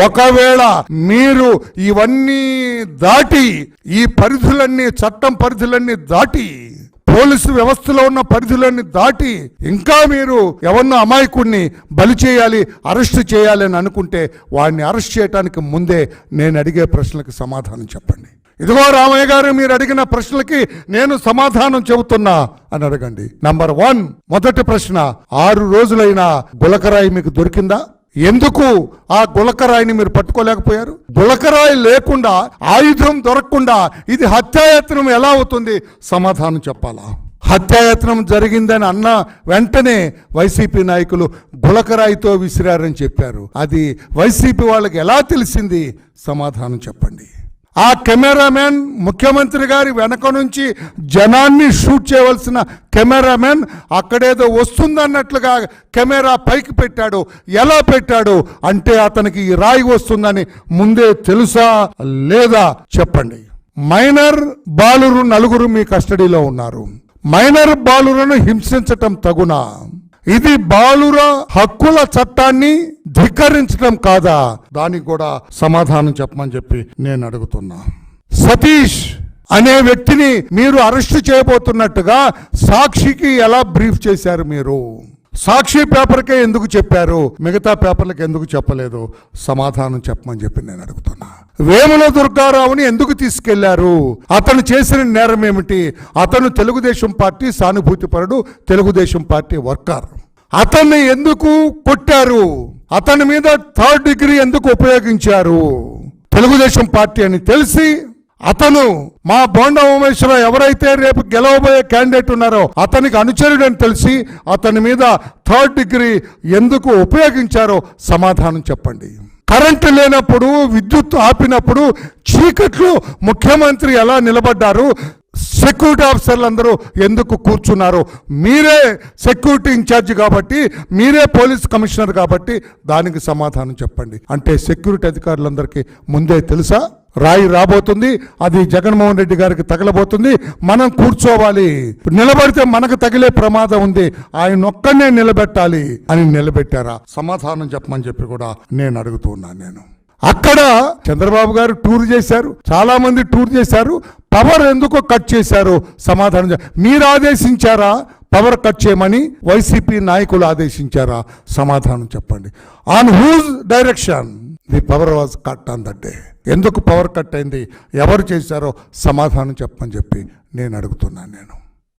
ఒకవేళ మీరు ఇవన్నీ దాటి, ఈ పరిధులన్నీ, చట్టం పరిధులన్నీ దాటి, పోలీసు వ్యవస్థలో ఉన్న పరిధులన్నీ దాటి ఇంకా మీరు ఎవరినో అమాయకుడిని బలి చేయాలి, అరెస్ట్ చేయాలి అని అనుకుంటే వాడిని అరెస్ట్ చేయడానికి ముందే నేను అడిగే ప్రశ్నలకు సమాధానం చెప్పండి. ఇదిగో రామయ్య గారు, మీరు అడిగిన ప్రశ్నలకి నేను సమాధానం చెబుతున్నా అని అడగండి. నంబర్ 1, మొదటి ప్రశ్న, 6 రోజులైనా గులకరాయి మీకు దొరికిందా? ఎందుకు ఆ గులకరాయిని మీరు పట్టుకోలేకపోయారు? గులకరాయి లేకుండా, ఆయుధం దొరకకుండా ఇది హత్యాయత్నం ఎలా అవుతుంది? సమాధానం చెప్పాలా? హత్యాయత్నం జరిగిందని అన్న వెంటనే వైసీపీ నాయకులు గులకరాయితో విసిరారని చెప్పారు. అది వైసీపీ వాళ్ళకి ఎలా తెలిసింది? సమాధానం చెప్పండి. ఆ కెమెరామెన్, ముఖ్యమంత్రి గారి వెనక నుంచి జనాన్ని షూట్ చేయవలసిన కెమెరామెన్ అక్కడేదో వస్తుందన్నట్లుగా కెమెరా పైకి పెట్టాడు. ఎలా పెట్టాడు అంటే అతనికి ఈ రాయి వస్తుందని ముందే తెలుసా లేదా చెప్పండి. మైనర్ బాలురు 4 మీ కస్టడీలో ఉన్నారు. మైనర్ బాలులను హింసించటం తగునా? ఇది బాలుర హక్కుల చట్టాన్ని ధిక్కరించడం కాదా? దానికి కూడా సమాధానం చెప్పమని చెప్పి నేను అడుగుతున్నా. సతీష్ అనే వ్యక్తిని మీరు అరెస్ట్ చేయబోతున్నట్టుగా సాక్షికి ఎలా బ్రీఫ్ చేశారు? మీరు సాక్షి పేపర్కే ఎందుకు చెప్పారు, మిగతా పేపర్లకు ఎందుకు చెప్పలేదు? సమాధానం చెప్పమని చెప్పి నేను అడుగుతున్నా. వేముల దుర్గారావుని ఎందుకు తీసుకెళ్లారు? అతను చేసిన నేరం ఏమిటి? అతను తెలుగుదేశం పార్టీ సానుభూతిపరుడు, తెలుగుదేశం పార్టీ వర్కర్. అతన్ని ఎందుకు కొట్టారు? అతని మీద 3rd డిగ్రీ ఎందుకు ఉపయోగించారు? తెలుగుదేశం పార్టీ అని తెలిసి అతను మా బోండా ఉమేశ్వరరావు ఎవరైతే రేపు గెలవబోయే క్యాండిడేట్ ఉన్నారో అతనికి అనుచరుడని తెలిసి అతని మీద 3rd డిగ్రీ ఎందుకు ఉపయోగించారో సమాధానం చెప్పండి. కరెంటు లేనప్పుడు, విద్యుత్ ఆపినప్పుడు చీకట్లో ముఖ్యమంత్రి ఎలా నిలబడ్డారు? సెక్యూరిటీ ఆఫీసర్లు అందరూ ఎందుకు కూర్చున్నారు? మీరే సెక్యూరిటీ ఇన్ఛార్జ్ కాబట్టి, మీరే పోలీస్ కమిషనర్ కాబట్టి దానికి సమాధానం చెప్పండి. అంటే సెక్యూరిటీ అధికారులందరికీ ముందే తెలుసా రాయి రాబోతుంది, అది జగన్మోహన్ రెడ్డి గారికి తగలబోతుంది, మనం కూర్చోవాలి, నిలబడితే మనకు తగిలే ప్రమాదం ఉంది, ఆయన ఒక్కనే నిలబెట్టాలి అని నిలబెట్టారా? సమాధానం చెప్పమని చెప్పి కూడా నేను అడుగుతున్నాను. నేను అక్కడ చంద్రబాబు గారు టూర్ చేశారు, చాలా మంది టూర్ చేశారు. పవర్ ఎందుకు కట్ చేశారు? సమాధానం. మీరు ఆదేశించారా పవర్ కట్ చేయమని? వైసీపీ నాయకులు ఆదేశించారా? సమాధానం చెప్పండి. On whose direction the power was cut on that day? ఎందుకు పవర్ కట్ అయింది? ఎవరు చేశారో సమాధానం చెప్పమని చెప్పి నేను అడుగుతున్నాను. నేను